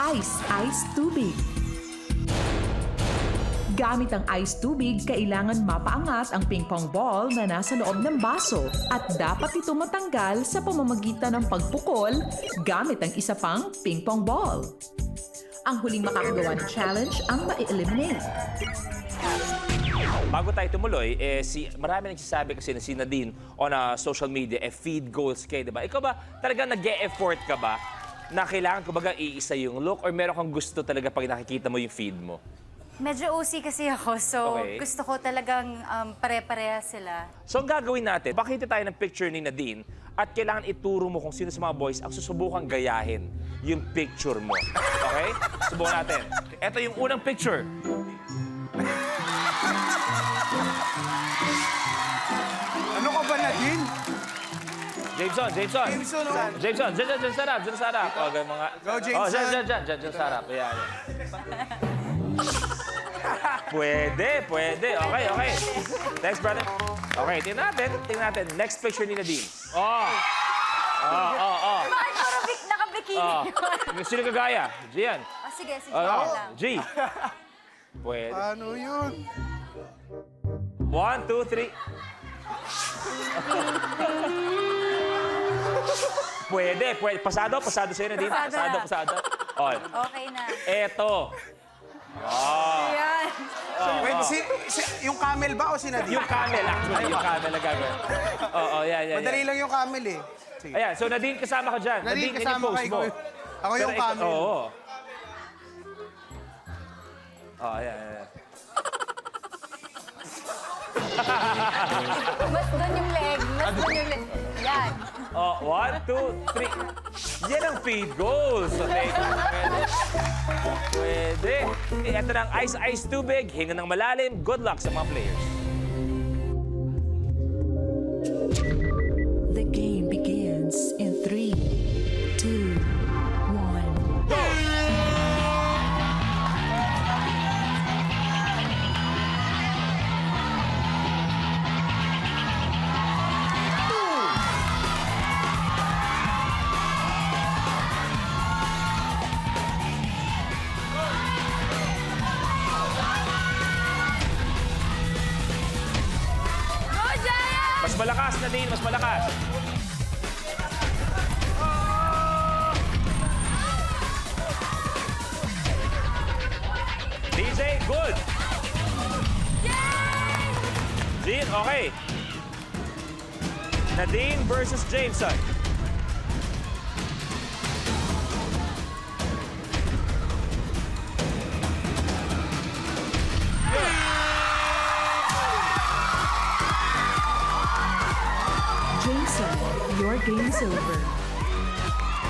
Ice tubig. Gamit ang ice tubig, kailangan mapaangat ang ping-pong ball na nasa loob ng baso at dapat ito matanggal sa pamamagitan ng pagpukol gamit ang isa pang ping-pong ball. Ang huling makakagawa ng challenge ang ma-eliminate. Bago tayo tumuloy, marami nagsasabi kasi na si Nadine on social media, feed goals kayo, di ba? Ikaw ba talagang nag-e-effort ka ba na kailangan ko baga iisa yung look or meron kang gusto talaga pag nakikita mo yung feed mo? Medyo OC kasi ako, so Okay. gusto ko talagang pare-pareha sila. So ang gagawin natin, pakita tayo ng picture ni Nadine at kailangan ituro mo kung sino sa mga boys ang susubukang gayahin yung picture mo. Okay? Subukan natin. Ito yung unang picture. Ano ka ba, Nadine? Jameson. Jameson, oh. Jameson, dyan sa harap. O, ganun mga... Go, Jameson. Dyan sa harap. Ayan. Pwede. Okay. Next, brother. Okay, tingnan natin. Next picture ni Nadine. Bakit parang nakabikini? Sino kagaya? Gian. Sige lang. G. Pwede. Ano yun? 1, 2, 3. Pwede. Pasado sa'yo, Nadine. Pasado. On. Okay na. Eto. Ayan. Wait, yung camel ba o si Nadine? Yung camel, actually. Yung camel na gagawin. Yan. Madali lang yung camel eh. Sige. Ayan, so Nadine, kasama ka dyan. Nadine, kasama ini-post ka. mo. Ako yung Pero camel. Oo. Ayan. Mas doon yung leg. Yan. 1, 2, 3. Yan ang feed goals. Okay. Pwede. Ito na ang ice tubig. Hinga ng malalim. Good luck sa mga players. The game begins in 3, 2, 1. Go! Go, Giant! Mas malakas, Nadine. Mas malakas. DJ, good. Jean, okay. Nadine versus Jameson. Jason, your game is over.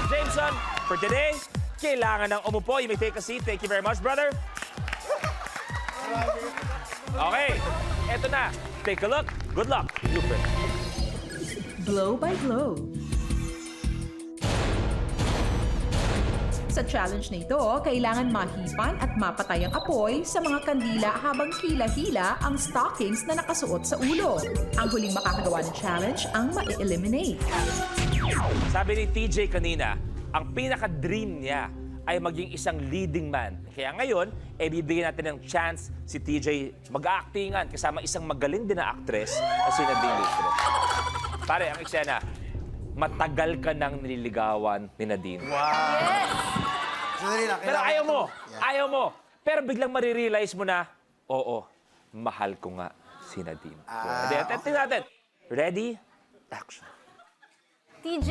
Jameson, for today, kailangan ng umupo. You may take a seat. Thank you very much, brother. Okay, eto na. Take a look. Good luck. Super. Blow by blow. Sa challenge na ito, kailangan mahipan at mapatay ang apoy sa mga kandila habang hila-hila ang stockings na nakasuot sa ulo. Ang huling makakagawa ng challenge ang ma-eliminate. Sabi ni TJ kanina, ang pinaka-dream niya ay maging isang leading man. Kaya ngayon, bibigyan natin ng chance si TJ mag-actingan kasama isang magaling din na actress na si Nadine Lustre. Pare, ang eksena, matagal ka nang nililigawan ni Nadine. Yes! Madali lang. Pero ayaw mo. Pero biglang marirealize mo na, oo, mahal ko nga si Nadine. Tingnan natin. Ready? Action. TJ,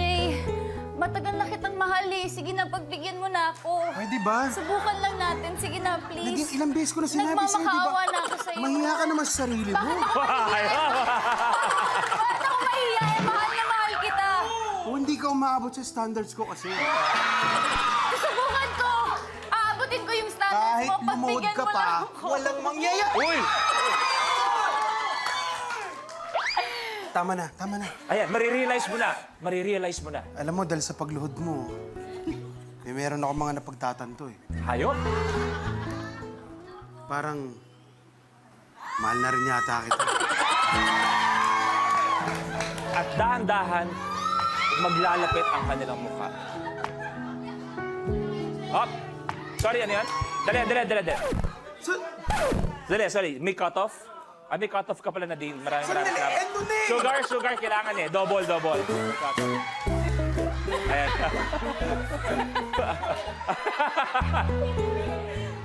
matagal na kitang mahal eh. Sige na, pagbigyan mo na ako. Pwede ba? Subukan lang natin. Sige na, Nadine, please. ilang beses ko na sinabi sa'yo, di ba? Nagmamakaawa na ako sa'yo. Mahiya ka naman sa sarili mo. Bakit ako mahiya? Mahal na mahal kita. O hindi ka umaabot sa standards ko kasi. Subukan ko. Aabutin ko yung standards Kahit mo. lumuhod Pagbigyan ka mo pa, lang ako. walang mangyayari. Uy! Tama na. Ayan, marirealize mo na. Alam mo, dahil sa pagluhod mo, meron ako mga napagtatanto eh. Hayop? Parang, mahal na rin yata kita. At dahan-dahan, maglalapit ang kanilang mukha. Up! Sorry, ano yan? Dali. Sorry. May cut-off? May cut-off ka pala, Nadine. Maraming Sandali, salamat. eto na eh. Sugar, kailangan eh. Double. Ayan.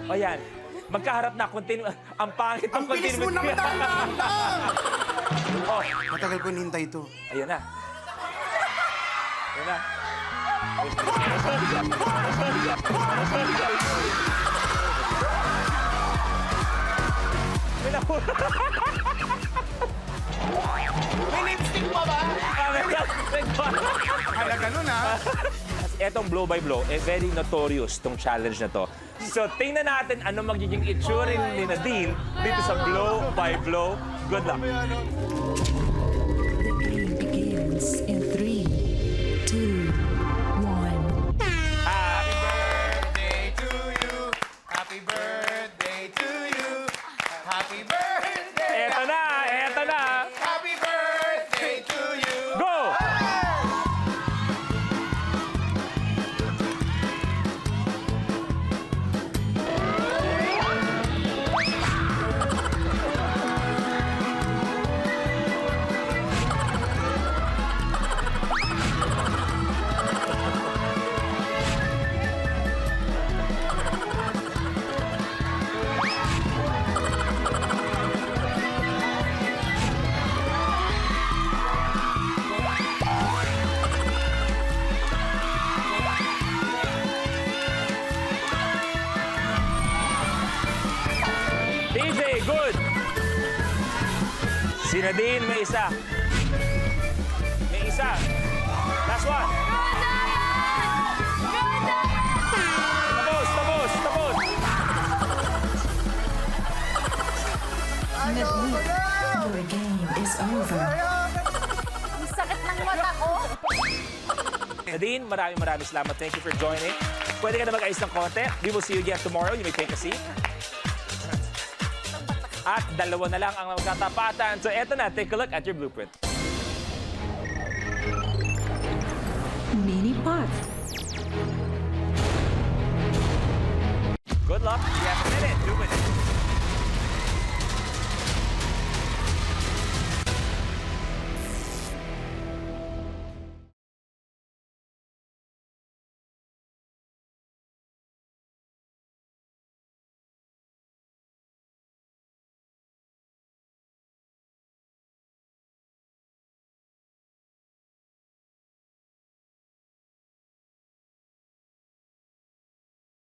O yan. Magkaharap na. Ang pangit Ang bilis mo naman lang! Oh, Matagal ko hinihintay ito. ayan na. May lipstick pa ba? Kala ganun ha? Etong blow by blow, very notorious tong challenge na to. So, tingnan natin ano magiging itsuring ni Nadine dito sa blow by blow. Good luck. The game begins in 3, 2, 1. Birthday to you. Happy birthday to you. Happy birthday. Eto na! Happy birthday to you. Go! TJ, good! Si Nadine, may isa. Last one. Tapos. Your game is over. Ang sakit ng mata ko. Nadine, maraming salamat. Thank you for joining. Pwede ka na mag-ayos ng konti. We will see you again tomorrow. You may take a seat. At dalawa na lang ang magkatapatan. So eto na, take a look at your blueprint. Mini pot. Good luck. You have a minute, 2 minutes.